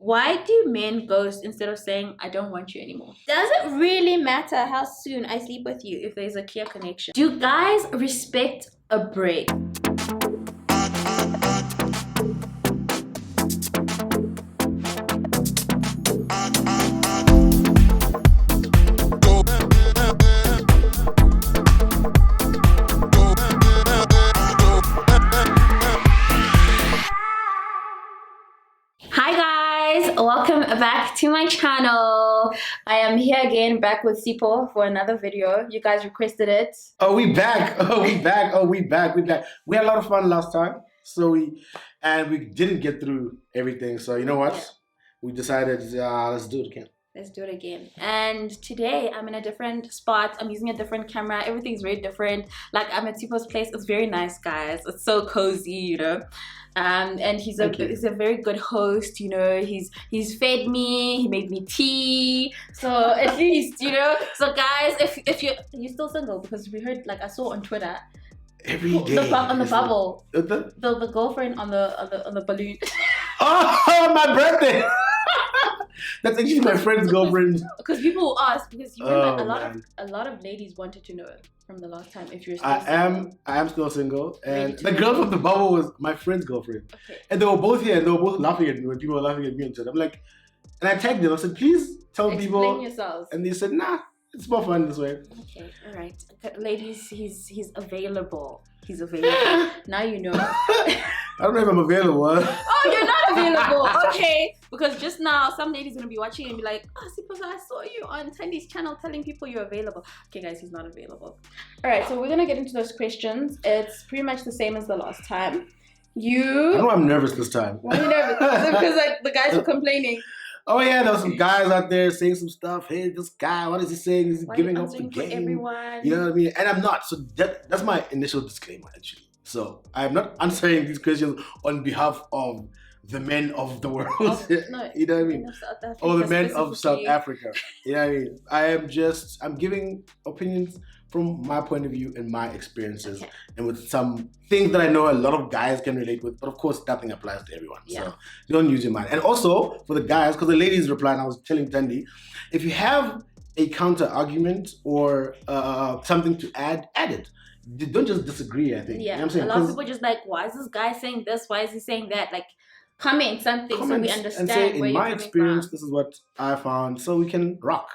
Why do men ghost instead of saying, I don't want you anymore? Does it really matter how soon I sleep with you if there's a clear connection? Do guys respect a break? Welcome back to my channel. I am here again, back with Sipo for another video. You guys requested it. Oh, we back. Oh, we back. Oh, we back. We back. We had a lot of fun last time. So we didn't get through everything. So you know what? Yeah. We decided let's do it again. Let's do it again. And today I'm in a different spot. I'm using a different camera. Everything's very different. Like, I'm at Sipo's place. It's very nice, guys. It's so cozy, you know. And he's a very good host, you know. He's fed me, he made me tea, so at least, you know. So guys, if you're still single, because we heard, like, I saw on Twitter every day on the bubble, the girlfriend on the balloon. Oh, my birthday. That's actually my friend's girlfriend. Because people will ask, because you remember a lot of ladies wanted to know from the last time if you're still single. I am still single, and the girl from the bubble was my friend's girlfriend. Okay. And they were both here, and they were both laughing at me when people were laughing at me and shit. I'm like, and I tagged them. I said, please tell people. Explain yourselves. And they said, nah, it's more fun this way. Okay, all right, ladies, he's available. He's available. Now you know. I don't know if I'm available. Oh, you're not available. Okay. Because just now, some lady's going to be watching and be like, oh, Sipo, I saw you on Thandi's channel telling people you're available. Okay, guys, he's not available. All right, so we're going to get into those questions. It's pretty much the same as the last time. I know I'm nervous this time. Why are you nervous? Because like, the guys were complaining. Oh yeah, there was some guys out there saying some stuff. Hey, this guy, what is he saying? He's giving up the game. Everyone? You know what I mean? And I'm not. So that's my initial disclaimer, actually. So I'm not answering these questions on behalf of the men of the world. No, you know what I mean? Or the men of South Africa. You know what I mean? I'm giving opinions from my point of view and my experiences, and with some things that I know a lot of guys can relate with, but of course nothing applies to everyone. Yeah. So you don't use your mind. And also for the guys, because the ladies replied, and I was telling Thandi, if you have a counter argument or something to add it. Don't just disagree, I think. Yeah, you know what I'm saying? A lot of people just like, why is this guy saying this? Why is he saying that? Like, comment something so we understand and say, where in you're my coming experience, from. This is what I found, so we can rock.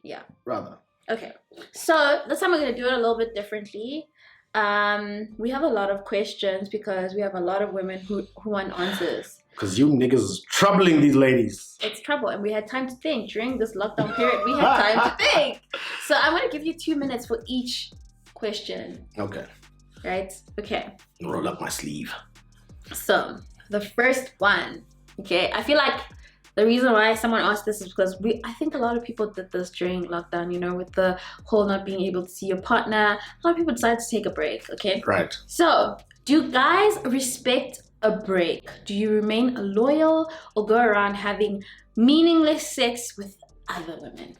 Yeah. Rather. Okay. So this time we're gonna do it a little bit differently. We have a lot of questions because we have a lot of women who want answers. Because you niggas is troubling these ladies. It's trouble, and we had time to think during this lockdown period. We had time to think. So I'm gonna give you 2 minutes for each question. Okay. Right? Okay. Roll up my sleeve. So the first one, okay, I feel like the reason why someone asked this is because I think a lot of people did this during lockdown, you know, with the whole not being able to see your partner. A lot of people decided to take a break, okay? Right. So, do guys respect a break? Do you remain loyal or go around having meaningless sex with other women?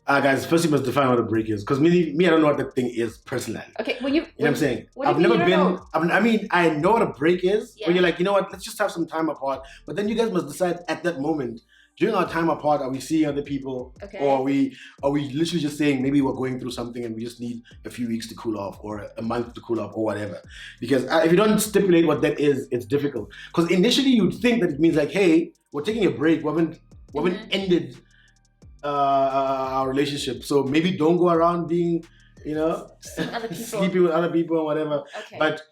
Guys, first you must define what a break is, because me, I don't know what that thing is personally. Okay, you know what I'm saying? I've never been. I mean, I know what a break is. Yeah. When you're like, you know what? Let's just have some time apart. But then you guys must decide at that moment. During our time apart, are we seeing other people, or are we literally just saying maybe we're going through something and we just need a few weeks to cool off, or a month to cool off, or whatever? Because if you don't stipulate what that is, it's difficult. Because initially you'd think that it means like, hey, we're taking a break. We haven't ended our relationship, so maybe don't go around being, you know, sleeping with other people and whatever. Okay. But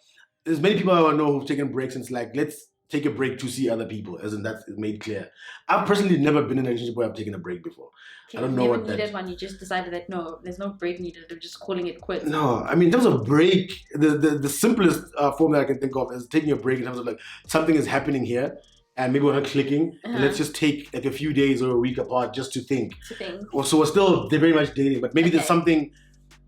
there's many people I know who've taken breaks and it's like, let's take a break to see other people, as in that's made clear. I've personally never been in a relationship where I've taken a break before. Okay, I don't know what that. Needed one. You just decided that no, there's no break needed. They're just calling it quits. No, I mean in terms of break, the simplest form that I can think of is taking a break in terms of like something is happening here. And maybe we're not clicking. And let's just take like a few days or a week apart just to think. So we're still very much dating, but maybe there's something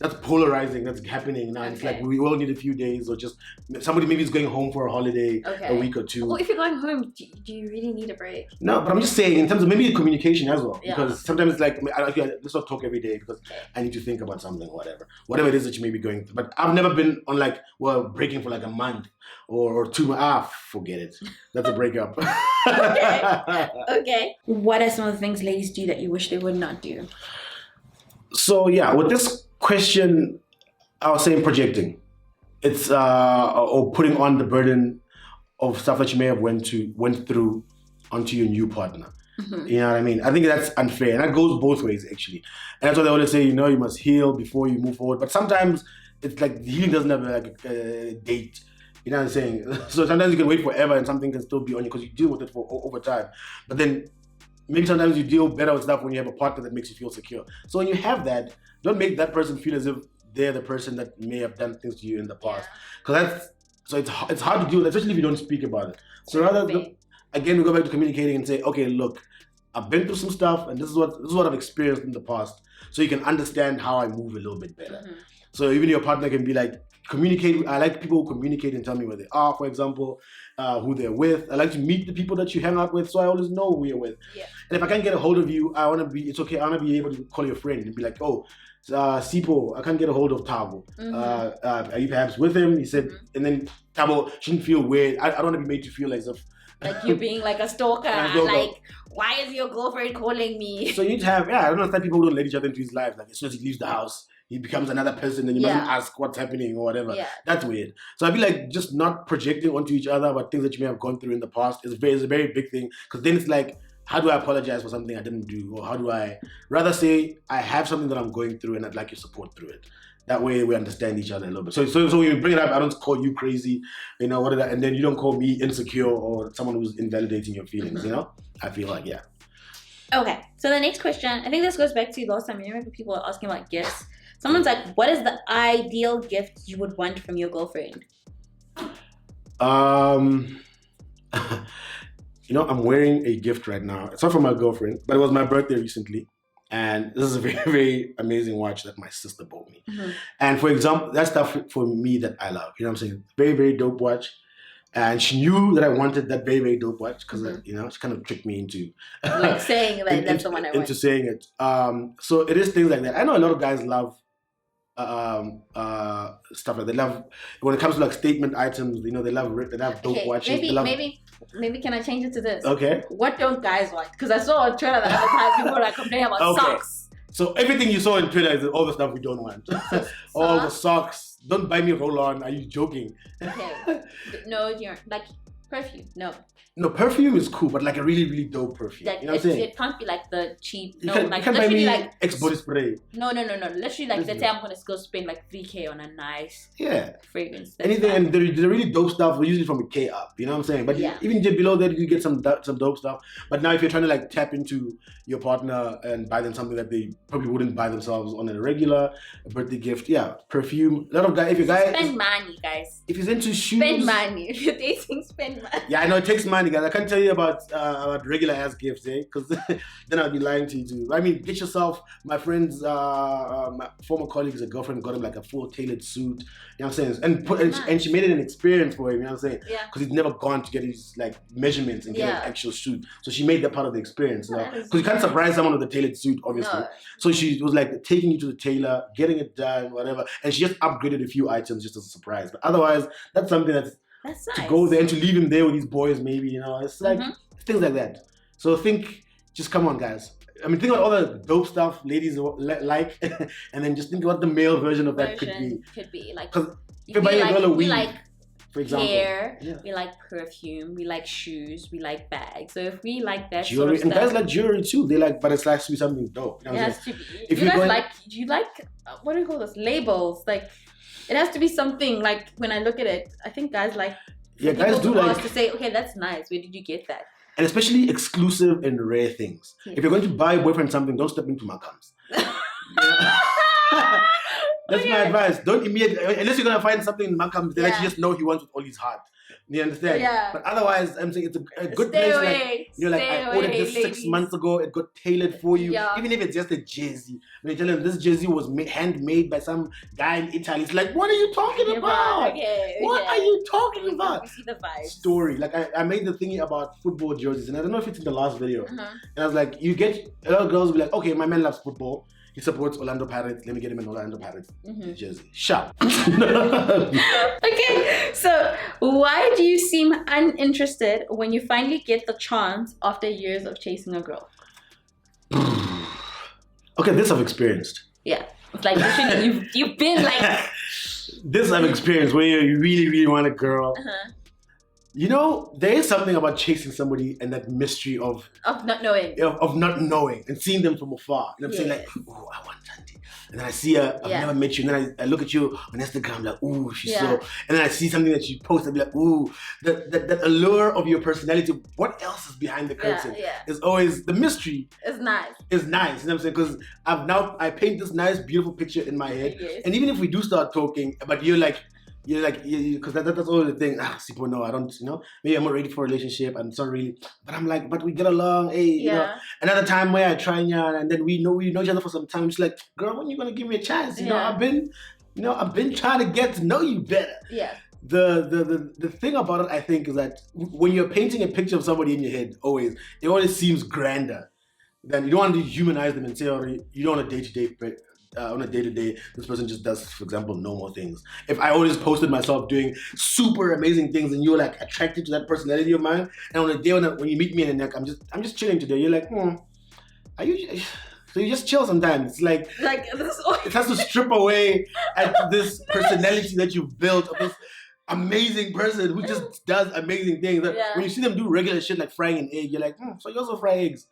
that's polarizing, that's happening now. It's like we all need a few days, or just somebody maybe is going home for a holiday, a week or two. Well, if you're going home, do you really need a break? No, but I'm just saying in terms of maybe communication as well, because sometimes it's like, let's not talk every day because I need to think about something or whatever it is that you may be going through. But I've never been on like, well, breaking for like a month or 2 months. Forget it. That's a breakup. Okay. What are some of the things ladies do that you wish they would not do? So yeah, with this question, I was saying projecting. It's or putting on the burden of stuff that you may have went through onto your new partner. Mm-hmm. You know what I mean? I think that's unfair, and that goes both ways actually. And that's what they always say. You know, you must heal before you move forward. But sometimes it's like healing doesn't have like a date. You know what I'm saying? So sometimes you can wait forever, and something can still be on you because you deal with it for over time. But then maybe sometimes you deal better with stuff when you have a partner that makes you feel secure. So when you have that, don't make that person feel as if they're the person that may have done things to you in the past. Because it's hard to deal with, especially if you don't speak about it. So rather, again, we go back to communicating and say, okay, look, I've been through some stuff, and this is what I've experienced in the past, so you can understand how I move a little bit better. Mm-hmm. So even your partner can be like, communicate. I like people who communicate and tell me where they are, for example, who they're with. I like to meet the people that you hang out with, so I always know who you're with. Yeah. And if I can't get a hold of you, it's okay. I want to be able to call your friend and be like, oh, Sipo, I can't get a hold of Tabo. Mm-hmm. Are you perhaps with him? He said, and then Tabo shouldn't feel weird. I don't want to be made to feel as if like you're being like a stalker. Like, why is your girlfriend calling me? So you'd have, I don't understand people who don't let each other into his life. Like as soon as he leaves the house, he becomes another person, and you mustn't ask what's happening or whatever. Yeah. That's weird. So I feel like just not projecting onto each other about things that you may have gone through in the past is a very big thing. Because then it's like, how do I apologize for something I didn't do? Or how do I rather say, I have something that I'm going through and I'd like your support through it. That way we understand each other a little bit. So when you bring it up, I don't call you crazy, and then you don't call me insecure or someone who's invalidating your feelings, I feel like, Okay, so the next question, I think this goes back to last time. You remember people were asking about gifts? Someone's like, what is the ideal gift you would want from your girlfriend? I'm wearing a gift right now. It's not from my girlfriend, but it was my birthday recently. And this is a very, very amazing watch that my sister bought me. Mm-hmm. And for example, that's stuff for me that I love. You know what I'm saying? Very, very dope watch. And she knew that I wanted that very, very dope watch because, she kind of tricked me into... like saying that that's the one I want. Into saying it. So it is things like that. I know a lot of guys love stuff like they love when it comes to like statement items. They love dope watches. Maybe can I change it to this? Okay. What don't guys want? Because I saw on Twitter the other time people were like complaining about socks. So everything you saw on Twitter is all the stuff we don't want. All the socks. Don't buy me a roll-on. Are you joking? Okay. No, you're like perfume. No, perfume is cool, but like a really, really dope perfume. Like, you know what I'm saying? It can't be like the cheap. You can't buy me like ex-body spray. No. Literally, like, let's say I'm going to go spend like 3K on a nice fragrance. Anything, and the really dope stuff, we're usually from a K up, you know what I'm saying? But even just below that, you get some dope stuff. But now if you're trying to like tap into your partner and buy them something that they probably wouldn't buy themselves on a regular birthday gift, perfume. A lot of guys, spend money, guys. If he's into shoes, spend money. If you're dating, spend money. Yeah, I know it takes money, guys. I can't tell you about regular ass gifts, because then I'd be lying to you too. I mean, get yourself. My friend's my former colleague's a girlfriend got him like a full tailored suit. You know what I'm saying? And she made it an experience for him. You know what I'm saying? Yeah. Because he's never gone to get his like measurements and get an actual suit. So she made that part of the experience. Because you can't surprise someone with a tailored suit, obviously. No. So she was like taking you to the tailor, getting it done, whatever, and she just upgraded a few items just as a surprise. But otherwise, that's something that's nice. To go there and to leave him there with these boys, maybe, it's like things like that. So just come on, guys. I mean, think about all the dope stuff ladies like, and then just think about the male version of that could be. Like, because if you're buying a girl a weed, like for example, hair, we like perfume, we like shoes, we like bags. So if we like that jewelry, sort of and guys like jewelry too, but it has to be something dope. It has to be. If you guys like what do you call this? Labels. Like, it has to be something like, when I look at it, I think guys like. Yeah, guys do like to say, okay, that's nice. Where did you get that? And especially exclusive and rare things. If you're going to buy a boyfriend something, don't step into Malcolm's. That's my advice. Don't immediately, unless you're gonna find something in Malcolm's, then you just know he wants with all his heart. You understand? Yeah. But otherwise, I'm saying it's a good place. Like, you know, like I ordered this 6 months ago. It got tailored for you. Yeah. Even if it's just a jersey. When you tell them this jersey was handmade by some guy in Italy, it's like, what are you talking about? Okay. What are you talking about? We see the vibe. Story. Like I made the thingy about football jerseys, and I don't know if it's in the last video. And I was like, you get a lot of girls will be like, okay, my man loves football. He supports Orlando Pirates. Let me get him an Orlando Pirates jersey. Shut. Okay, so why do you seem uninterested when you finally get the chance after years of chasing a girl? Okay, this I've experienced. Yeah, it's like literally you've been like. This I've experienced where you really, really want a girl. You know, there is something about chasing somebody and that mystery of not knowing. Of not knowing and seeing them from afar. And I'm saying like, oh, I want Thandi. And then I see her, I've never met you. And then I look at you on Instagram like, ooh, she's so. And then I see something that you post and be like, ooh, that allure of your personality. What else is behind the curtain? Is always the mystery. It's nice. It's nice. You know what I'm saying? Because I paint this nice, beautiful picture in my head. And even if we do start talking, but you're like, because that's all the thing. People know I don't, maybe I'm not ready for a relationship. I'm not really, but I'm like, but we get along. Hey, you know. Another time where I try and then we know each other for some time. It's like, girl, when you gonna give me a chance? You know, I've been trying to get to know you better. Yeah. The thing about it, I think, is that when you're painting a picture of somebody in your head, it always seems grander. Then you don't want to humanize them and say, you don't want a day-to-day. On a day-to-day, this person just does, for example, normal things. If I always posted myself doing super amazing things and you're like attracted to that personality of mine, and on a day when you meet me in the neck, I'm just chilling today. You're like, are you? So you just chill sometimes. It's like it has to strip away at this personality that you've built of this amazing person who just does amazing things. When you see them do regular shit like frying an egg, you're like, so you also fry eggs.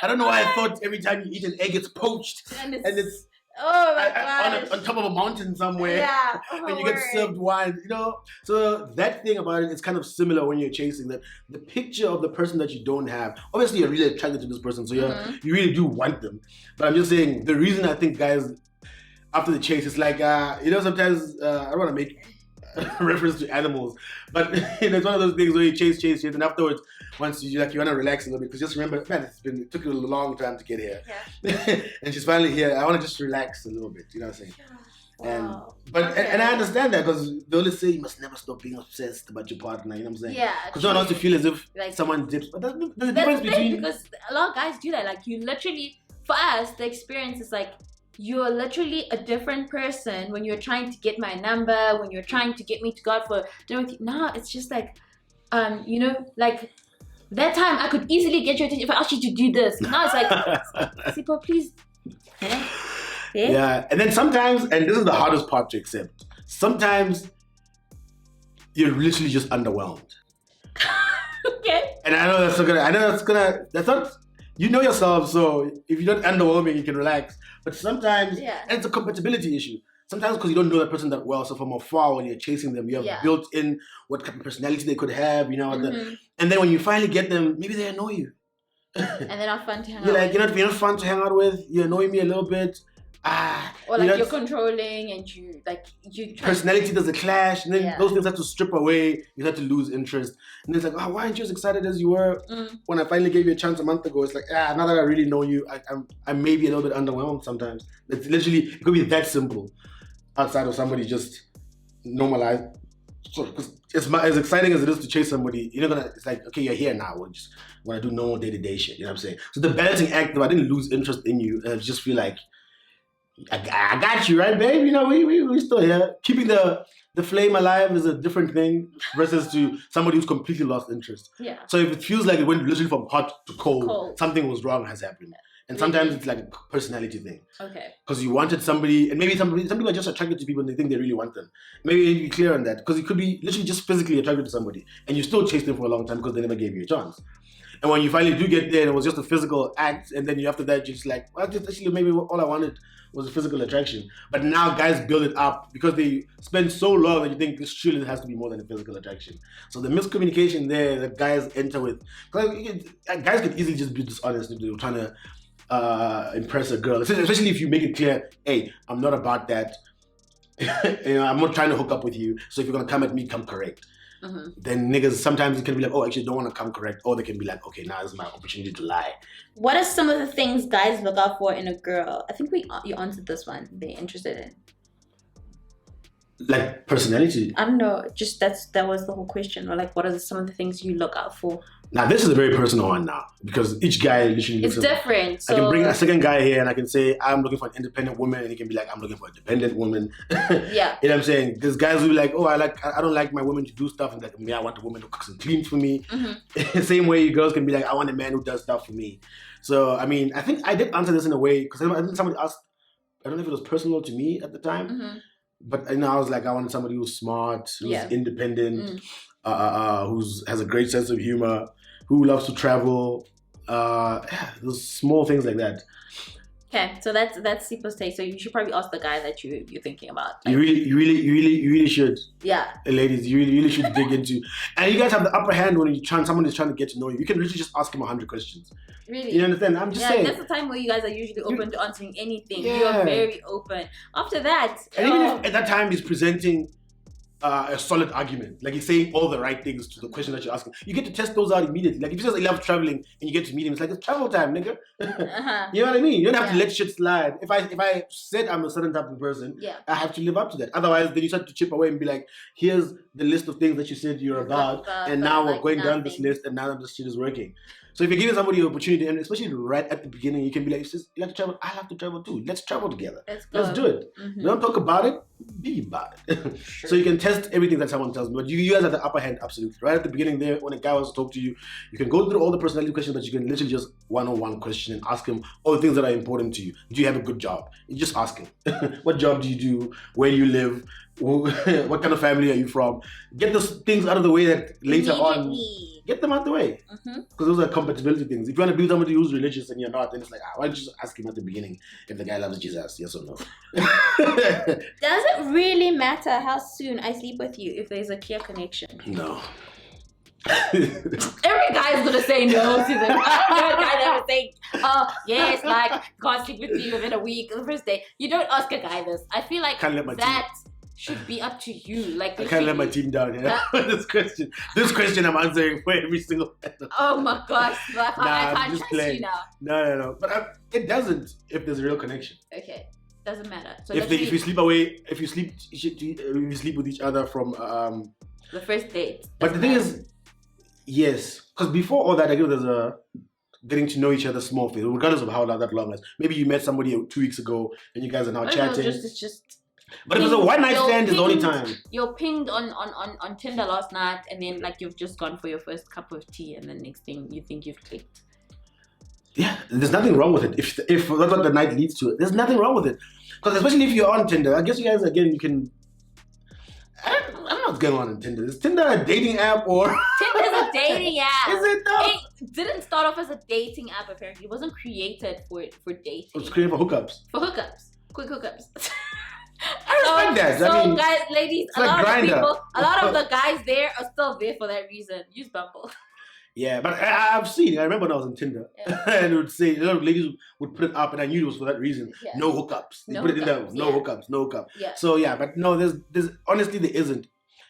I don't know why I thought every time you eat an egg, it's poached. And it's oh my gosh. On top of a mountain somewhere. Yeah. And you get served wine, So that thing about it is kind of similar when you're chasing that. The picture of the person that you don't have. Obviously, you're really attracted to this person, so you really do want them. But I'm just saying, the reason I think guys, after the chase, it's like, sometimes, I don't want to make reference to animals, but it's one of those things where you chase, and afterwards, once you want to relax a little bit, because just remember, man, it took you a long time to get here, and she's finally here. I want to just relax a little bit, you know what I'm saying? Wow. And I understand that, because they always say you must never stop being obsessed about your partner, you know what I'm saying? Yeah. Because you don't want to feel as if someone dips. But there's a difference between, because a lot of guys do that. Like, you literally, for us, the experience is like, you're literally a different person when you're trying to get my number, when you're trying to get me to go out for dinner with you. No, it's just like, like that time I could easily get your attention if I asked you to do this. Now it's like, Sipo, please. Yeah, and then sometimes, and this is the hardest part to accept, sometimes you're literally just underwhelmed. Okay. And I know that's not, you know yourself, so if you're not underwhelming, you can relax. But sometimes, and it's a compatibility issue. Sometimes because you don't know that person that well, so from afar when you're chasing them, you have built in what kind of personality they could have, and then when you finally get them, maybe they annoy you. And they're not fun to hang out with. You're not fun to hang out with, you annoy me a little bit. Or like you're controlling and you personality does a clash, and then those things have to strip away. You have to lose interest, and it's like, why aren't you as excited as you were when I finally gave you a chance a month ago? It's like, now that I really know you, I may be a little bit underwhelmed sometimes. It's literally, it could be that simple. Outside of somebody just normalized, because as exciting as it is to chase somebody, you're not gonna. It's like, okay, you're here now. We're just gonna do normal day-to-day shit. You know what I'm saying? So the balancing act, though, I didn't lose interest in you. I just feel like, I got you, right, babe? We still here. Keeping the flame alive is a different thing versus to somebody who's completely lost interest. Yeah. So if it feels like it went literally from hot to cold. Something was wrong has happened. And sometimes it's like a personality thing. Okay. Because you wanted somebody, and maybe some people are just attracted to people and they think they really want them. Maybe you need to be clear on that, because you could be literally just physically attracted to somebody and you still chased them for a long time because they never gave you a chance. And when you finally do get there, and it was just a physical act, and then after that, you're just like, well, just actually maybe all I wanted was a physical attraction. But now guys build it up because they spend so long that you think this surely has to be more than a physical attraction. So the miscommunication there that guys enter with, guys could easily just be dishonest if they were trying to impress a girl, especially if you make it clear, hey, I'm not about that. I'm not trying to hook up with you. So if you're gonna come at me, come correct. Then niggas sometimes it can be like, oh, actually don't want to come correct, or they can be like, okay, now is my opportunity to lie. What are some of the things guys look out for in a girl? I think you answered this one. They're interested in. Like personality? I don't know. Just that was the whole question. Or like, what are some of the things you look out for? Now this is a very personal one now because each guy literally looks. It's different. So I can bring a second guy here and I can say I'm looking for an independent woman, and he can be like I'm looking for a dependent woman. Yeah. You know what I'm saying? There's guys who be like, oh, I don't like my women to do stuff, and like me, I want a woman who cooks and cleans for me. Same way, girls can be like, I want a man who does stuff for me. So I mean, I think I did answer this in a way because I think somebody asked. I don't know if it was personal to me at the time. But I was like, I wanted somebody who's smart, who's independent, who has a great sense of humor, who loves to travel. Those small things like that. Okay, so that's Sipo's take. So you should probably ask the guy that you're thinking about. Like, you really should. Yeah. Ladies, you really should dig into. And you guys have the upper hand when someone is trying to get to know you. You can literally just ask him 100 questions. Really? You understand? I'm just saying. That's the time where you guys are usually open to answering anything. Yeah. You're very open. After that... And even if at that time he's presenting a solid argument, like he's saying all the right things to the question that you're asking, you get to test those out immediately. Like if he says he loves traveling and you get to meet him, it's like it's travel time, nigga. You know what I mean? You don't have to let shit slide. If I said I'm a certain type of person, I have to live up to that. Otherwise, then you start to chip away and be like, here's the list of things that you said you're about, and now we're going down this list, and now this shit is working. So if you're giving somebody an opportunity, and especially right at the beginning, you can be like, you have to travel, I have to travel too. Let's travel together. Let's do it. Don't talk about it, be about it. So you can test everything that someone tells me. But you guys have the upper hand, absolutely. Right at the beginning there, when a guy wants to talk to you, you can go through all the personality questions, but you can literally just one-on-one question and ask him all the things that are important to you. Do you have a good job? You just ask him. What job do you do? Where do you live? What kind of family are you from? Get those things out of the way that later on... Get them out the way. Because those are compatibility things. If you want to be somebody who's religious and you're not, then it's like, why don't you just ask him at the beginning if the guy loves Jesus, yes or no? Does it really matter how soon I sleep with you if there's a clear connection? No. Every guy is gonna say no. Susan. I don't know a guy that would say, oh yes, like can't sleep with you within a week the first day. You don't ask a guy this. I feel like that should be up to you. Like I can't let my team down here. This question I'm answering for every single person. Oh my gosh, I can't trust you now. No. But it doesn't if there's a real connection. Okay, doesn't matter. So if you sleep away, if you sleep with each other from the first date. But the thing is, yes, because before all that, I guess there's a getting to know each other small thing, regardless of how that long is. Maybe you met somebody 2 weeks ago and you guys are now chatting. It's just. But if it's a one night stand, is the only time. You're pinged on Tinder last night, and then like you've just gone for your first cup of tea, and then next thing you think you've clicked. Yeah, there's nothing wrong with it. If that's what the night leads to, there's nothing wrong with it. Because especially if you're on Tinder, I guess you guys again you can. I don't know what's going on in Tinder. Is Tinder a dating app or? Tinder's a dating app. Is it though? It didn't start off as a dating app. Apparently, it wasn't created for dating. It was created for hookups. For hookups, quick hookups. I respect that. So I mean, guys, ladies, a lot of the guys there are still there for that reason. Use Bumble. Yeah, but I've seen. I remember when I was on Tinder, and it would say a lot of ladies would put it up, and I knew it was for that reason. Yeah. No hookups. They put it in there. No hookups. No hookup. Yeah. So yeah, but no, there's honestly there isn't,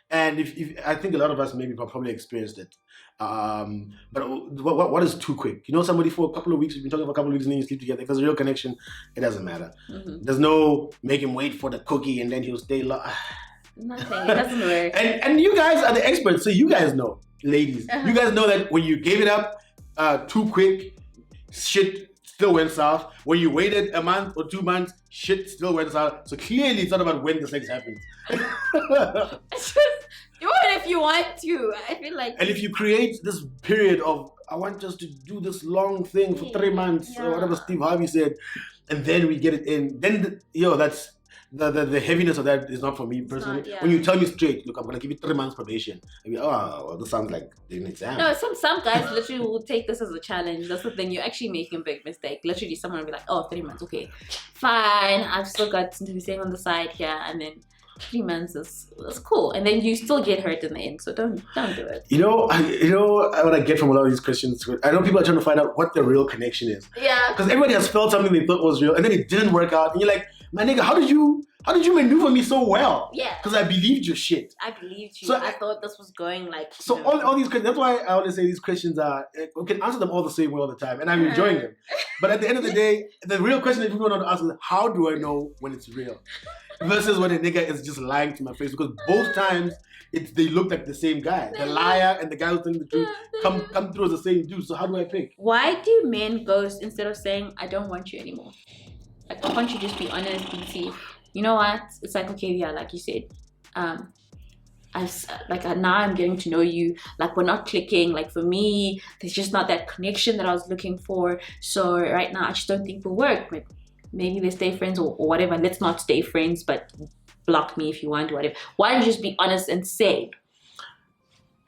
and if I think a lot of us maybe probably experienced it. But what is too quick? You know, somebody for a couple of weeks, you've been talking for a couple of weeks, and then you sleep together. If there's a real connection, it doesn't matter. There's no make him wait for the cookie and then he'll stay long. Nothing. It doesn't work. And you guys are the experts, so you guys know, ladies. You guys know that when you gave it up too quick, shit still went south. When you waited a month or 2 months, shit still went south. So clearly, it's not about when the sex happens. It's just, even if you want to, I feel like. And if you create this period of, I want us to do this long thing for 3 months, or whatever Steve Harvey said, and then we get it in, then that's. The heaviness of that is not for me personally. When you tell me straight, look, I'm gonna give you 3 months probation. I mean, well, this sounds like doing an exam. No, some guys literally will take this as a challenge. That's the thing. You're actually making a big mistake. Literally, someone will be like, "Oh, 3 months, okay, fine. I've still got something to be saying on the side here," and then 3 months is cool, and then you still get hurt in the end. So don't do it. You know what I get from a lot of these questions. I know people are trying to find out what the real connection is. Yeah. Because everybody has felt something they thought was real, and then it didn't work out, and you're like, my nigga, how did you how did you maneuver me so well? Yeah. Because I believed your shit. I believed you. So I thought this was going like... So all these questions, that's why I always say these questions are, we can answer them all the same way all the time. And I'm enjoying them. But at the end of the day, the real question that people want to ask is, how do I know when it's real? Versus when a nigga is just lying to my face. Because both times, they look like the same guy. The liar and the guy who's telling the truth come through as the same dude. So how do I pick? Why do men ghost instead of saying, I don't want you anymore? Like, why can't you just be honest and see, you know what? It's like, okay, yeah, like you said, now I'm getting to know you. Like, we're not clicking. Like, for me, there's just not that connection that I was looking for. So right now, I just don't think we'll work. But maybe we stay friends or whatever. Let's not stay friends, but block me if you want, whatever. Why don't you just be honest and say?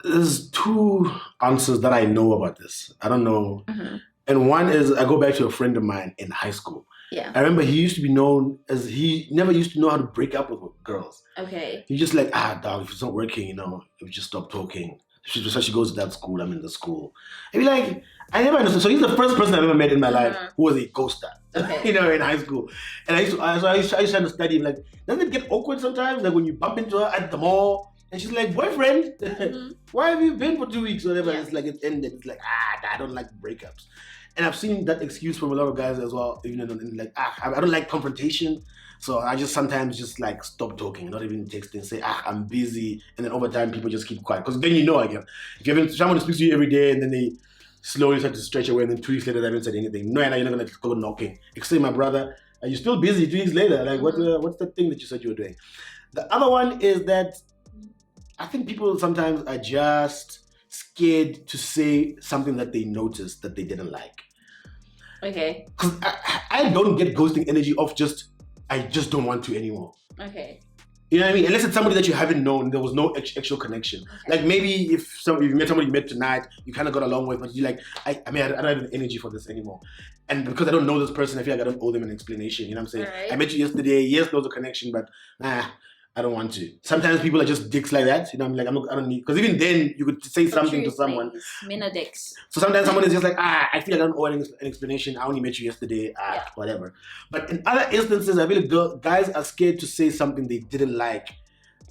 There's two answers that I know about this. I don't know. Mm-hmm. And one is, I go back to a friend of mine in high school. Yeah. I remember he used to be known as, he never used to know how to break up with girls. Okay. He's just like, dog, if it's not working, if you just stop talking. She goes to that school, I'm in the school. And be like, I never understood. So he's the first person I've ever met in my life who was a ghoster, okay. In high school. And I used to study him, like, doesn't it get awkward sometimes? Like when you bump into her at the mall and she's like, boyfriend, why have you been for 2 weeks or whatever? Yeah. It's like, it ended. It's like, I don't like breakups. And I've seen that excuse from a lot of guys as well, even like, I don't like confrontation. So I just sometimes just like stop talking, not even texting, say, I'm busy. And then over time, people just keep quiet. Because then again, if you have someone who speaks to you every day and then they slowly start to stretch away and then 2 weeks later, they haven't said anything. No, you're not going to go knocking. Except my brother, are you still busy 2 weeks later? Like, what's the thing that you said you were doing? The other one is that I think people sometimes are just scared to say something that they noticed that they didn't like. Okay. Because I don't get ghosting energy of I just don't want to anymore. Okay. You know what I mean? Unless it's somebody that you haven't known, there was no actual connection. Okay. Like maybe if you met somebody you met tonight, you kind of got along with, but you're like, I don't have the energy for this anymore. And because I don't know this person, I feel like I don't owe them an explanation. You know what I'm saying? Right. I met you yesterday. Yes, there was a connection, but I don't want to. Sometimes people are just dicks like that. You know, I'm like, I don't need, because even then you could say something to someone. Men are dicks. So sometimes someone is just like, I feel like I don't owe an explanation. I only met you yesterday, whatever. But in other instances, I feel like guys are scared to say something they didn't like.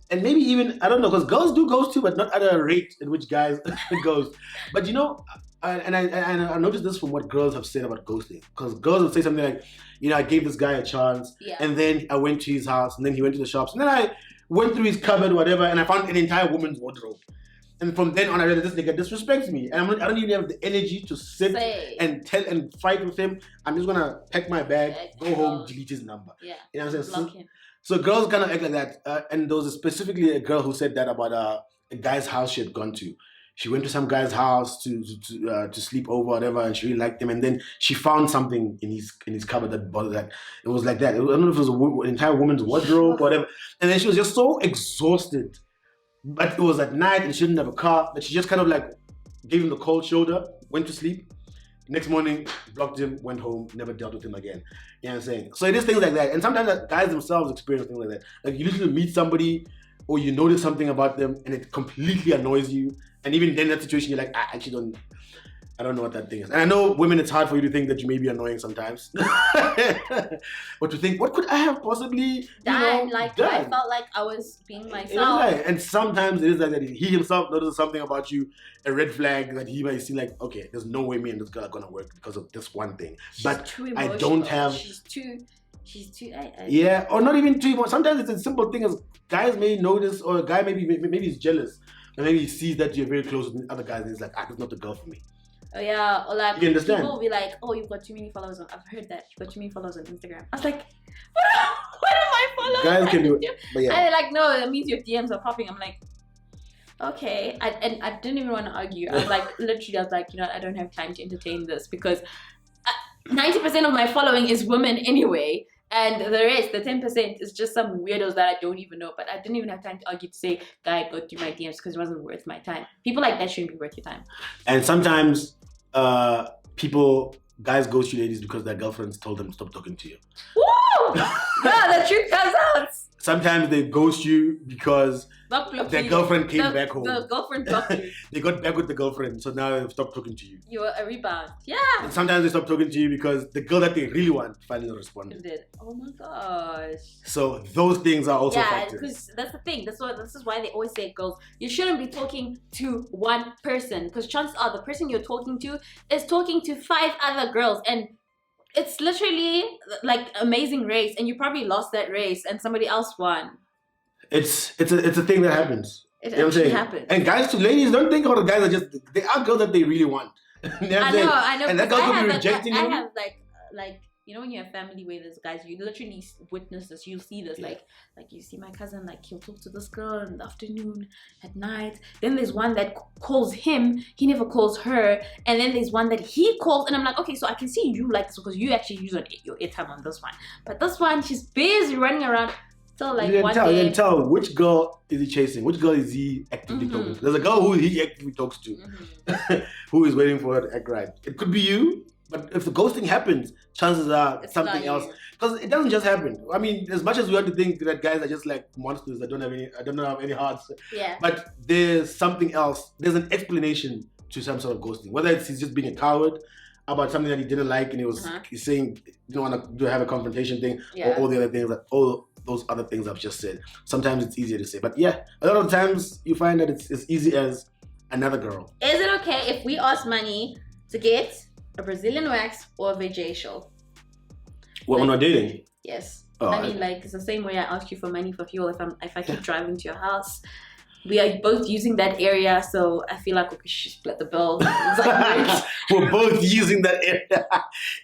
And maybe even, I don't know, because girls do ghost too, but not at a rate in which guys ghost. But I noticed this from what girls have said about ghosting. Because girls will say something like, I gave this guy a chance, and then I went to his house, and then he went to the shops, and then I went through his cupboard, whatever, and I found an entire woman's wardrobe. And from then on, I realized this nigga disrespects me. And I don't even have the energy to sit and tell and fight with him. I'm just going to pack my bag, go home, delete his number. Yeah. You know what I'm saying? So girls kind of act like that. And there was specifically a girl who said that about a guy's house she had gone to. She went to some guy's house to sleep over, whatever, and she really liked him. And then she found something in his cupboard that bothered that. It was like that. I don't know if it was an entire woman's wardrobe or whatever. And then she was just so exhausted. But it was at night and she didn't have a car. That she just kind of like gave him the cold shoulder, went to sleep. Next morning, blocked him, went home, never dealt with him again. You know what I'm saying? So it is things like that. And sometimes guys themselves experience things like that. Like you literally meet somebody or you notice something about them and it completely annoys you. And even then in that situation, you're like, I don't know what that thing is. And I know women, it's hard for you to think that you may be annoying sometimes. But to think, what could I have possibly done? I felt like I was being myself. Right. And sometimes it is like that. He himself notices something about you, a red flag that he might see like, okay, there's no way me and this girl are going to work because of this one thing. But I don't have... She's too... Yeah, or not even too emotional. Sometimes it's a simple thing as guys may notice, or a guy maybe he's jealous. And maybe he sees that you're very close with other guys and he's like, that's not the girl for me. Oh yeah, or like you understand? People will be like, oh, you've got too many followers on, I've heard that, you've got too many followers on Instagram. I was like, what am I following? Guys can do it, but yeah. And they're like, no, that means your DMs are popping. I'm like, okay. And I didn't even want to argue. I was like, I don't have time to entertain this because 90% of my following is women anyway. And the rest, the 10%, is just some weirdos that I don't even know. But I didn't even have time to argue to say, guy, go through my DMs because it wasn't worth my time. People like that shouldn't be worth your time. And sometimes guys ghost you ladies because their girlfriends told them to stop talking to you. Woo! Yeah, the truth comes out. Sometimes they ghost you because Stop looking. Their girlfriend came back home. The girlfriend blocked you. They got back with the girlfriend, so now they've stopped talking to you. You were a rebound. Yeah. And sometimes they stop talking to you because the girl that they really want finally responded. Did. Oh my gosh. So those things are also factors. Yeah, because that's the thing. This is why they always say, girls, you shouldn't be talking to one person, because chances are the person you're talking to is talking to 5 other girls, and it's literally like Amazing Race, and you probably lost that race and somebody else won. It's a thing that happens. It actually happens. And guys too, ladies, don't think all the guys are just, they are girls that they really want. I know. And that girl could be rejecting you. I have like you know, when you have family where there's guys, you literally witness this, you'll see this, like you see my cousin, like he'll talk to this girl in the afternoon, at night. Then there's one that calls him, he never calls her. And then there's one that he calls, and I'm like, okay, so I can see you like this because you actually use your airtime on this one. But this one, she's busy running around. So like you can tell which girl is he chasing, which girl is he actively talking to. There's a girl who he actively talks to, who is waiting for her to act right. It could be you, but if the ghosting happens, chances are it's something else. Because it doesn't just happen. I mean, as much as we want to think that guys are just like monsters that don't have any hearts. Yeah. But there's something else. There's an explanation to some sort of ghosting. Whether it's he's just being a coward about something that he didn't like, and he's saying you don't want to have a confrontation thing, or all the other things, all those other things I've just said. Sometimes it's easier to say, but yeah, a lot of times you find that it's as easy as another girl. Is it okay if we ask money to get a Brazilian wax or a vajacial? Well, we're not dating. Yes. Oh, I mean, like, it's the same way I ask you for money for fuel if I keep driving to your house. We are both using that area, so I feel like we should split the bill. It's like, we're both using that area.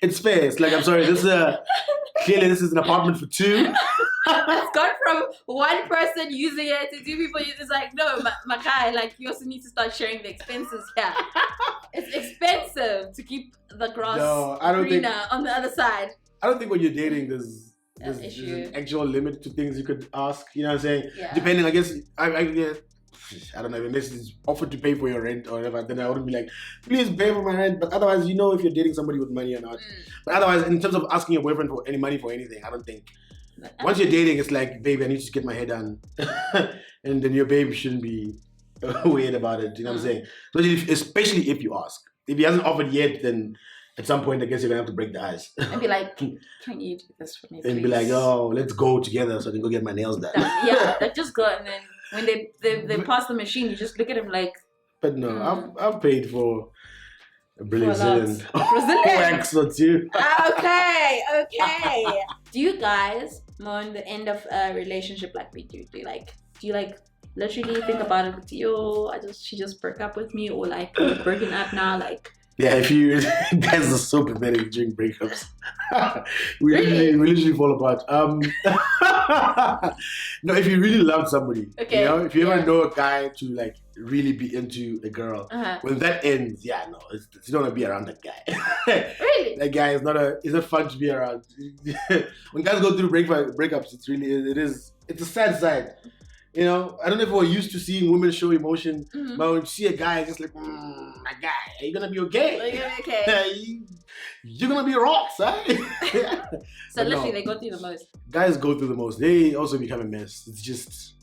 It's fair. It's like, I'm sorry, clearly this is an apartment for 2. It's gone from one person using it to 2 people using it. It's like, no, my guy, like, you also need to start sharing the expenses here. It's expensive to keep the grass greener on the other side. I don't think when you're dating, there's an actual limit to things you could ask. You know what I'm saying? Yeah. Depending, I guess, I don't know, unless it's offered to pay for your rent or whatever, then I wouldn't be like, please pay for my rent. But otherwise, you know if you're dating somebody with money or not. But otherwise, in terms of asking your boyfriend for any money for anything, I don't think. Once you're dating, it's like, baby, I need to get my hair done. And then your babe shouldn't be weird about it. You know what I'm saying? Especially if you ask. If he hasn't offered yet, then at some point, I guess you're going to have to break the ice. And be like, can you do this for me, please? And be like, oh, let's go together so I can go get my nails done. Yeah, like just go, and then when they pass the machine, you just look at him like. But no, I've paid for a Brazilian wax or 2. Okay. Do you guys mourn the end of a relationship like we do? Do you literally think about it? Yo, she just broke up with me, or like we're broken up now, like. Yeah, if you guys are so pathetic during breakups. we literally fall apart. No, if you really love somebody, you know, if you ever know a guy to like really be into a girl, when that ends, you don't want to be around that guy. Really? That guy is not fun to be around. When guys go through breakups, it's a sad side. You know, I don't know if we're used to seeing women show emotion, but when you see a guy, it's just like, my guy, are you gonna be okay? Are you gonna be okay? You're gonna be rocks, right? So literally, they go through the most. Guys go through the most. They also become a mess. It's just,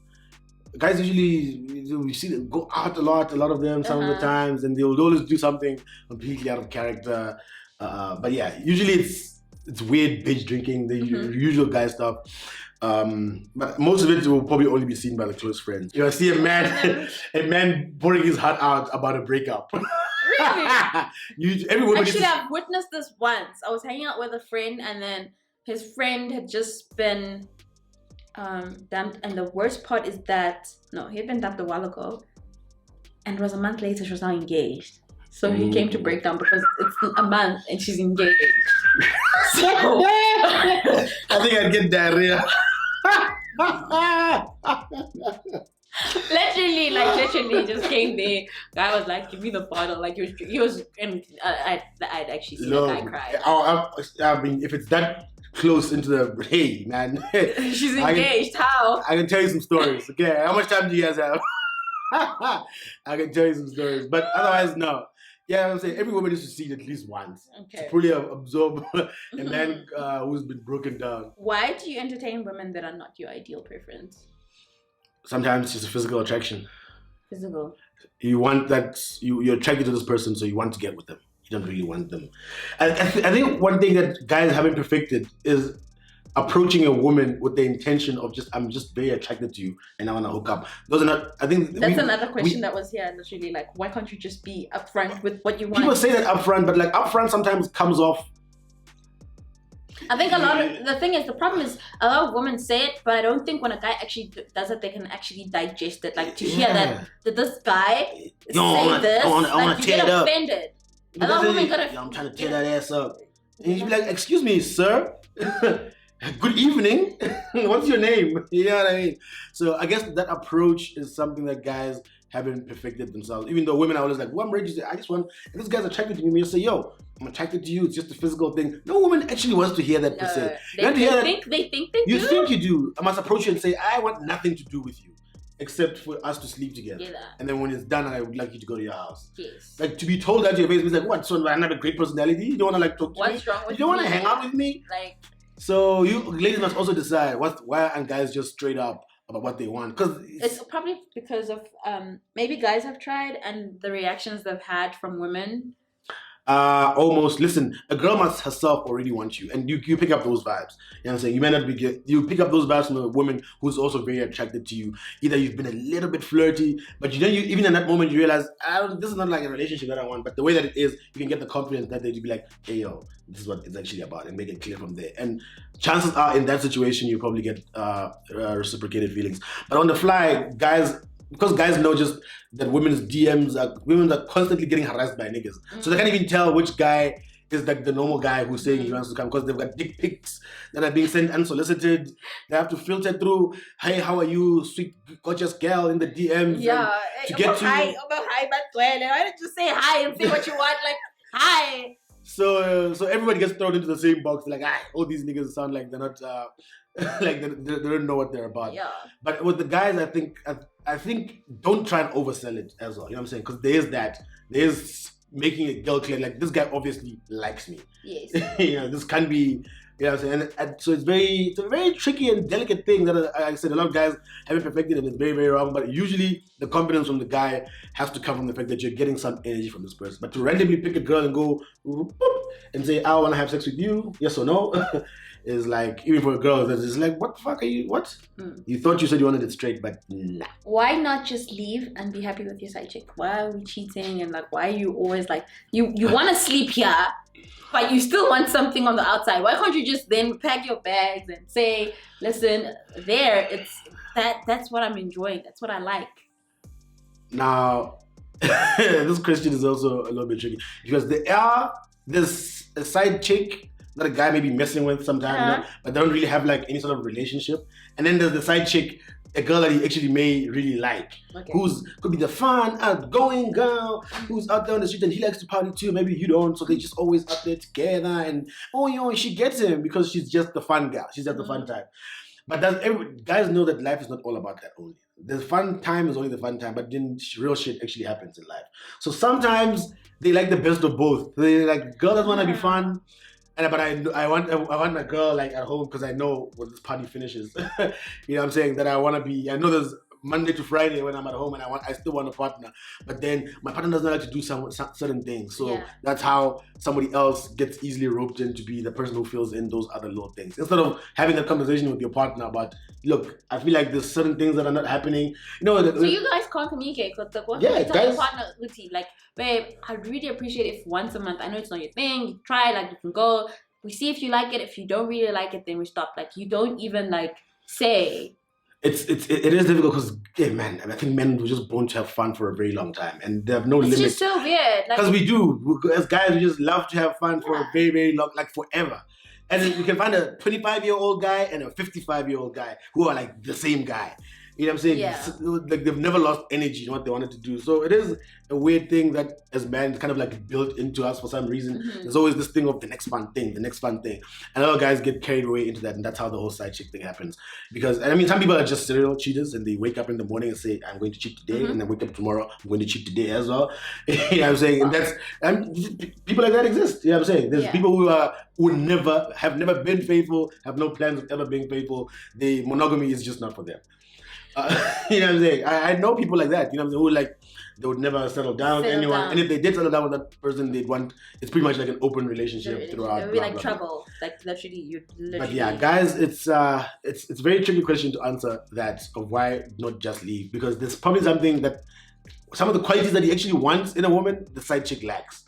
guys usually, we see them go out a lot of them, some of the times, and they'll always do something completely out of character. But yeah, usually it's weird binge drinking, the usual guy stuff. But most of it will probably only be seen by the close friends. You know, I see a man pouring his heart out about a breakup. Really? Actually, I've witnessed this once. I was hanging out with a friend, and then his friend had just been dumped. And the worst part is that he had been dumped a while ago, and it was a month later. She was now engaged. So he came to break down because it's a month and she's engaged. So I think I'd get diarrhea. literally just came there. Guy was like, give me the bottle. Like he was and I'd actually seen a guy cry. I mean, if it's that close into the, hey man, she's engaged. How? I can tell you some stories. Okay, how much time do you guys have? I can tell you some stories, but otherwise no. Yeah, I'm saying every woman needs to see it at least once to fully absorb a man who's been broken down. Why do you entertain women that are not your ideal preference? sometimes it's just a physical attraction. Physical. You want that, you're attracted to this person, so you want to get with them. You don't really want them. I think one thing that guys haven't perfected is approaching a woman with the intention of I'm just very attracted to you and I want to hook up. Those are not, I think that's another question that was here literally, like, why can't you just be upfront with what you want? People say that upfront, but like upfront sometimes comes off. I think the problem is a lot of women say it, but I don't think when a guy actually does it, they can actually digest it. Like to hear that this guy say this, I want to tear it up. Offended. A lot of women I'm trying to tear that ass up. And you be like, excuse me, sir. Good evening. What's your name? You know what I mean? So I guess that approach is something that guys haven't perfected themselves. Even though women are always like, well, I'm ready to say, I just want, if this guy's attracted to me, you say, yo, I'm attracted to you. It's just a physical thing. No woman actually wants to hear that per se. They think they do. You think you do. I must approach you and say, I want nothing to do with you except for us to sleep together. Yeah. And then when it's done, I would like you to go to your house. Yes. Like to be told that to your face, it's like, what? So I have a great personality? You don't want to like talk to me? What's wrong with you? You don't want to hang out with me? Like. So you ladies must also decide why aren't guys just straight up about what they want? Because it's probably because of maybe guys have tried and the reactions they've had from women. Almost. Listen, a girl must herself already want you, and you pick up those vibes. You know what I'm saying? You may not be you pick up those vibes from a woman who's also very attracted to you. Either you've been a little bit flirty, but you even in that moment you realize, this is not like a relationship that I want. But the way that it is, you can get the confidence that you'd be like, hey yo, this is what it's actually about, and make it clear from there. And chances are, in that situation, you probably get reciprocated feelings. But on the fly, guys. Because guys know just that women are constantly getting harassed by niggas. So they can't even tell which guy is like the normal guy who's saying he wants to come, because they've got dick pics that are being sent unsolicited. They have to filter through, hey, how are you, sweet, gorgeous girl in the DMs. Yeah. To get to hi, but why don't you say hi and say what you want? Like, hi. So everybody gets thrown into the same box. Like, all these niggas sound like they're not, like they don't know what they're about. Yeah. But with the guys, I think don't try and oversell it as well. You know what I'm saying? Because there's making a girl clear, like, this guy obviously likes me. Yes. This can be, you know what I'm saying? And so it's a very tricky and delicate thing that, like I said, a lot of guys haven't perfected, and it's very, very wrong. But usually the confidence from the guy has to come from the fact that you're getting some energy from this person. But to randomly pick a girl and go boop, and say, I want to have sex with you, yes or no, is like, even for a girl, that is like, what the fuck are you, what? You thought you said you wanted it straight, but nah. Why not just leave and be happy with your side chick? Why are we cheating? And like, why are you always like, you want to sleep here, but you still want something on the outside? Why can't you just then pack your bags and say, listen, that's what I'm enjoying. That's what I like. Now, this question is also a little bit tricky, because there's a side chick that a guy may be messing with sometimes, but they don't really have like any sort of relationship. And then there's the side chick, a girl that he actually may really like, could be the fun, outgoing girl who's out there on the street and he likes to party too. Maybe you don't, so they just always out there together. And she gets him because she's just the fun girl. She's just the fun type. But guys know that life is not all about that only. The fun time is only the fun time, but then real shit actually happens in life. So sometimes they like the best of both. They like, girl doesn't want to be fun. But I want my girl like at home, because I know when this party finishes. You know what I'm saying? That I want to be. I know there's Monday to Friday when I'm at home, and I still want a partner. But then my partner doesn't like to do some certain things. So that's how somebody else gets easily roped in to be the person who fills in those other little things. Instead of having a conversation with your partner about, look, I feel like there's certain things that are not happening. So you guys can't communicate. What tell your partner, Uti, like, babe, I'd really appreciate if once a month, I know it's not your thing, you try, like, you can go, we see if you like it. If you don't really like it, then we stop. Like, you don't even like say. It is difficult because, man, I think men were just born to have fun for a very long time, and they have no limits. It's just so weird. Because we do, as guys, we just love to have fun for a very, very long, like forever. And then you can find a 25-year-old guy and a 55-year-old guy who are like the same guy. You know what I'm saying? Yeah. Like, they've never lost energy in what they wanted to do. So it is a weird thing that as men kind of like built into us for some reason. There's always this thing of the next fun thing. And a lot of guys get carried away into that, and that's how the whole side chick thing happens. Because, I mean, some people are just serial cheaters, and they wake up in the morning and say, I'm going to cheat today, and then wake up tomorrow, I'm going to cheat today as well. You know what I'm saying? And people like that exist. You know what I'm saying? There's people who have never been faithful, have no plans of ever being faithful. The monogamy is just not for them. You know what I'm saying? I know people like that. You know what I'm saying? Who like they would never settle down with anyone, and if they did settle down with that person, they'd want it's pretty much like an open relationship throughout. It would be like trouble, like literally you. But yeah, guys, it's a very tricky question to answer that of why not just leave, because there's probably something that some of the qualities that he actually wants in a woman, the side chick lacks.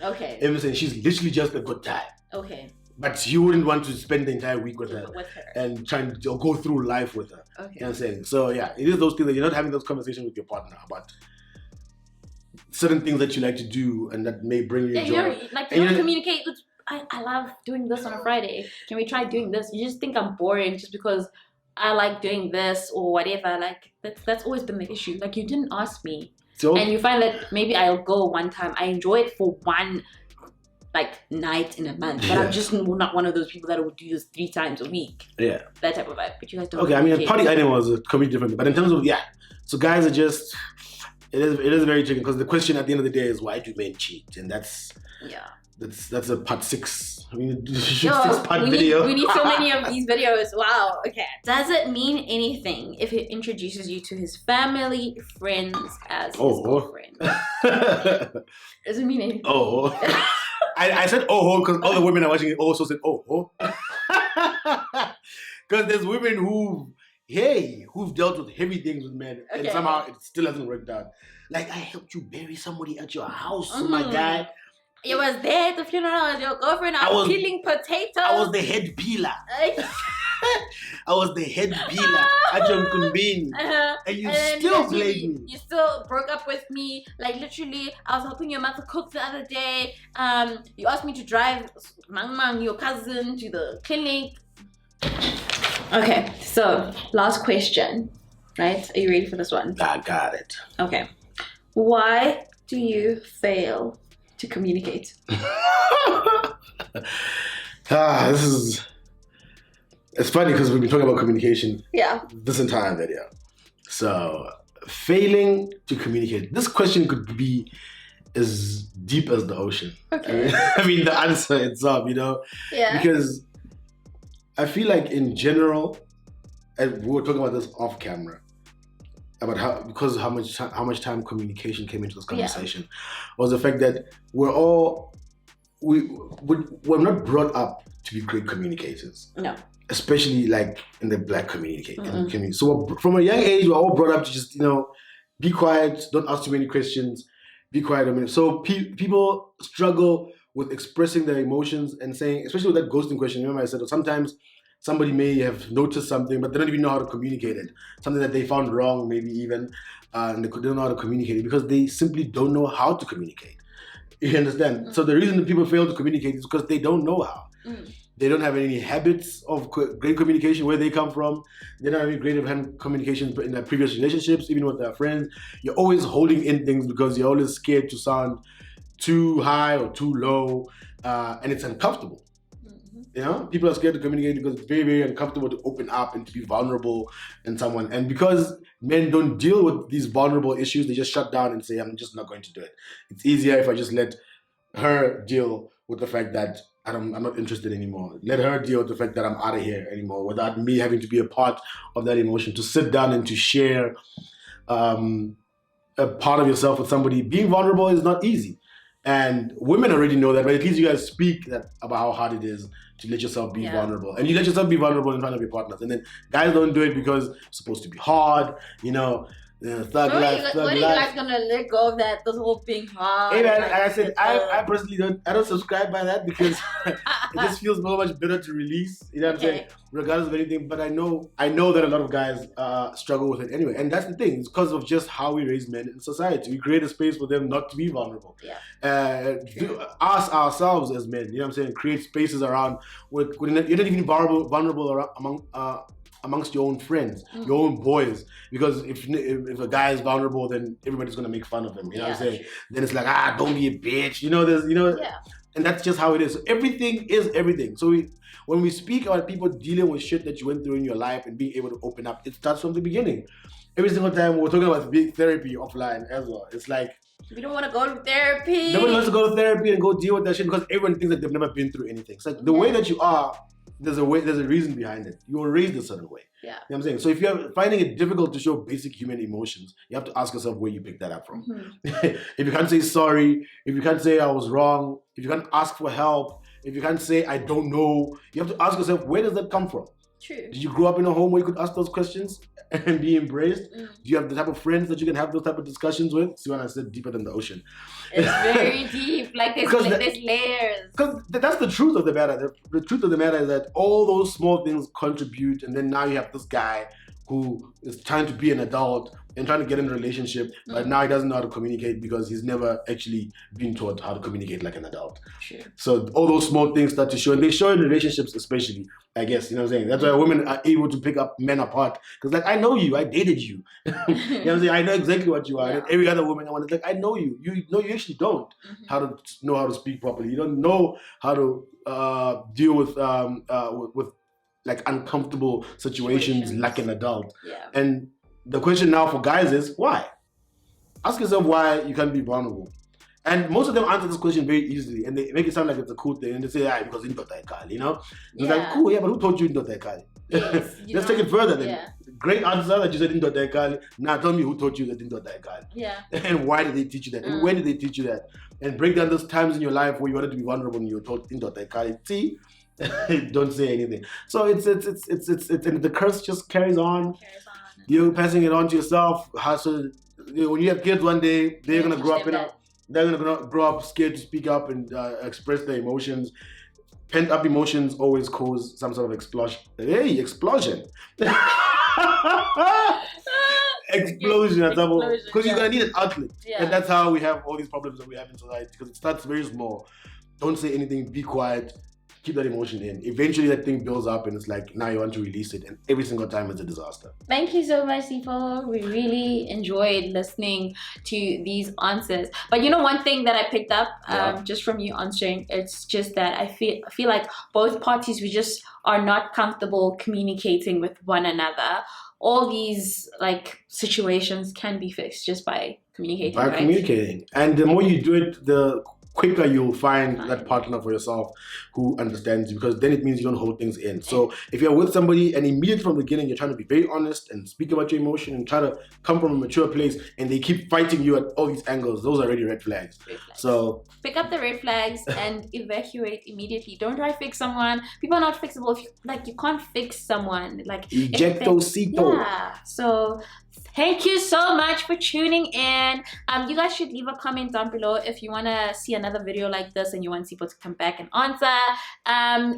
Okay. Everything, she's literally just a good time. Okay. But you wouldn't want to spend the entire week with her and trying to go through life with her. Okay. You know what I'm saying? So yeah, it is those things that you're not having those conversations with your partner about certain things that you like to do and that may bring you joy. You don't communicate. I love doing this on a Friday. Can we try doing this? You just think I'm boring just because I like doing this or whatever. Like that's always been the issue. Like you didn't ask me. So, and you find that maybe I'll go one time. I enjoy it for one night in a month, but I'm just not one of those people that would do this 3 times a week. Yeah, that type of vibe. But you guys don't. Okay, I mean, party animals are completely different, but in terms of so guys are just it is very tricky because the question at the end of the day is why do men cheat, and that's a part 6. I mean, 6-part video. We need so many of these videos. Wow. Okay. Does it mean anything if he introduces you to his family, friends as his girlfriend? Does it mean anything? I said because all the women are watching it also said because there's women who've dealt with heavy things with men and somehow it still hasn't worked out. Like I helped you bury somebody at your house, my guy. You was there at the funeral as your girlfriend. I was peeling potatoes. I was the head peeler. I was the head peeler at your convenience. And you still played me. You still broke up with me. Like literally, I was helping your mother cook the other day. You asked me to drive Mang, your cousin, to the clinic. Okay, so last question. Right? Are you ready for this one? I got it. Okay. Why do you fail to communicate? It's funny because we've been talking about communication this entire video. So failing to communicate, this question could be as deep as the ocean. Okay. I mean the answer itself, because I feel like in general, and we were talking about this off camera, about how much time communication came into this conversation, was the fact that we're not brought up to be great communicators. No. Especially like in the Black community. So from a young age, we're all brought up to just be quiet, don't ask too many questions, be quiet a minute. So people struggle with expressing their emotions and saying, especially with that ghosting question. Remember I said sometimes somebody may have noticed something, but they don't even know how to communicate it. Something that they found wrong, maybe even, and they don't know how to communicate it because they simply don't know how to communicate. You understand? So the reason that people fail to communicate is because they don't know how. They don't have any habits of great communication where they come from. They don't have any great communication in their previous relationships, even with their friends. You're always holding in things because you're always scared to sound too high or too low, and it's uncomfortable. People are scared to communicate because it's very, very uncomfortable to open up and to be vulnerable in someone. And because men don't deal with these vulnerable issues, they just shut down and say, I'm just not going to do it. It's easier if I just let her deal with the fact that I'm not interested anymore. Let her deal with the fact that I'm out of here anymore without me having to be a part of that emotion, to sit down and to share a part of yourself with somebody. Being vulnerable is not easy. And women already know that, but at least you guys speak about how hard it is to let yourself be vulnerable. And you let yourself be vulnerable in front of your partners. And then guys don't do it because it's supposed to be hard, thug life. When are you guys gonna let go of that? This whole being hard. Hey man, like I said, I personally don't subscribe by that because it just feels so much better to release. You know what I'm saying? Regardless of anything. But I know that a lot of guys struggle with it anyway. And that's the thing. It's because of just how we raise men in society. We create a space for them not to be vulnerable. Us ourselves as men, you know what I'm saying? Create spaces around where you're not even vulnerable around, amongst your own friends, your own boys, because if a guy is vulnerable, then everybody's gonna make fun of him. You know what I'm saying? Then it's like, don't be a bitch. And that's just how it is. So everything is everything. So when we speak about people dealing with shit that you went through in your life and being able to open up, it starts from the beginning. Every single time we're talking about big therapy offline as well. It's like, we don't want to go to therapy. Nobody wants to go to therapy and go deal with that shit because everyone thinks that they've never been through anything. It's like the way that you are there's a reason behind it. You were raised a certain way. Yeah. You know what I'm saying? So if you're finding it difficult to show basic human emotions, you have to ask yourself where you picked that up from. If you can't say sorry, if you can't say I was wrong, if you can't ask for help, if you can't say I don't know, you have to ask yourself, where does that come from? True. Did you grow up in a home where you could ask those questions and be embraced? Do you have the type of friends that you can have those type of discussions with? See what I said, deeper than the ocean. It's very deep. Like there's layers. Because that's the truth of the matter. The truth of the matter is that all those small things contribute, and then now you have this guy who is trying to be an adult and trying to get in a relationship, but now he doesn't know how to communicate because he's never actually been taught how to communicate like an adult. True. So all those small things start to show, and they show in relationships especially, I guess, you know what I'm saying? That's why women are able to pick up men apart. Because like, I know you, I dated you. You know what I'm saying? I know exactly what you are. And every other woman I want to like, I know you. You actually don't know how to speak properly. You don't know how to deal with like uncomfortable situations like an adult. Yeah. And the question now for guys is why? Ask yourself why you can't be vulnerable. And most of them answer this question very easily, and they make it sound like it's a cool thing, and they say, because you got that guy, you know? It's like, cool, yeah, but who told you you got that guy? Yes, Let's take it further then. Great answer that you said you got that guy. Now tell me who taught you that you got that guy. Yeah. And why did they teach you that? And when did they teach you that? And break down those times in your life where you wanted to be vulnerable and you were told you got that guy. See? Don't say anything. So it's and the curse just carries on. You're passing it on to yourself. So when you have kids one day, they're gonna grow up they're gonna grow up scared to speak up and express their emotions. Pent up emotions always cause some sort of explosion. Hey, explosion! Explosion at some point, because you're gonna need an outlet, and that's how we have all these problems that we have in society. Because it starts very small. Don't say anything. Be quiet. Keep that emotion in. Eventually that thing builds up and it's like now you want to release it, and every single time it's a disaster. Thank you so much, Sipho. We really enjoyed listening to these answers. But you know, one thing that I picked up just from you answering, it's just that I feel like both parties, we just are not comfortable communicating with one another. All these like situations can be fixed just by communicating. Communicating. And the more you do it, the quicker you'll find that partner for yourself who understands you, because then it means you don't hold things in. So if you're with somebody and immediately from the beginning you're trying to be very honest and speak about your emotion and try to come from a mature place, and they keep fighting you at all these angles, those are already red flags. So pick up the red flags and evacuate immediately. Don't try to fix someone. People are not fixable. If you can't fix someone. Like ejectocito. Yeah. So thank you so much for tuning in. You guys should leave a comment down below if you want to see another video like this and you want people to come back and answer.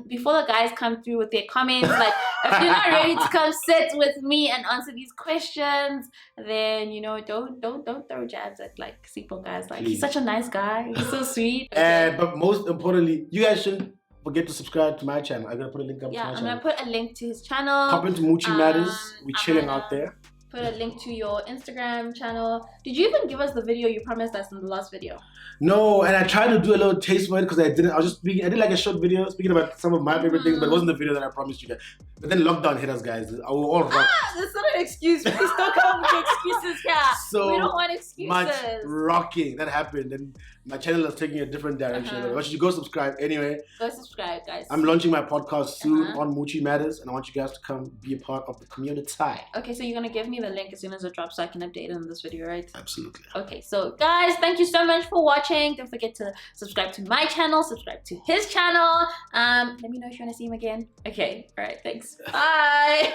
Before the guys come through with their comments, like if you're not ready to come sit with me and answer these questions, then don't throw jabs at like Sipho, guys. Like, he's such a nice guy. He's so sweet. But most importantly, you guys shouldn't forget to subscribe to my channel. I'm gonna put a link up to my channel. I'm gonna put a link to his channel. Hop into Muchi Matters. We're chilling out there. Put a link to your Instagram channel. Did you even give us the video you promised us in the last video? No, and I tried to do a little taste for it because I did like a short video speaking about some of my favorite things, but it wasn't the video that I promised you guys. But then lockdown hit us, guys. I will all rock. That's not an excuse. Please don't come with excuses here. So we don't want excuses. Much rocking that happened, and my channel is taking a different direction. But you should go subscribe anyway. Go subscribe, guys. I'm launching my podcast soon on Muchi Matters, and I want you guys to come be a part of the community. Okay, so you're gonna give me the link as soon as it drops so I can update it in this video, right? Absolutely. Okay, so guys, thank you so much for watching. Don't forget to subscribe to my channel, subscribe to his channel. Let me know if you want to see him again. Okay, all right, thanks. Bye.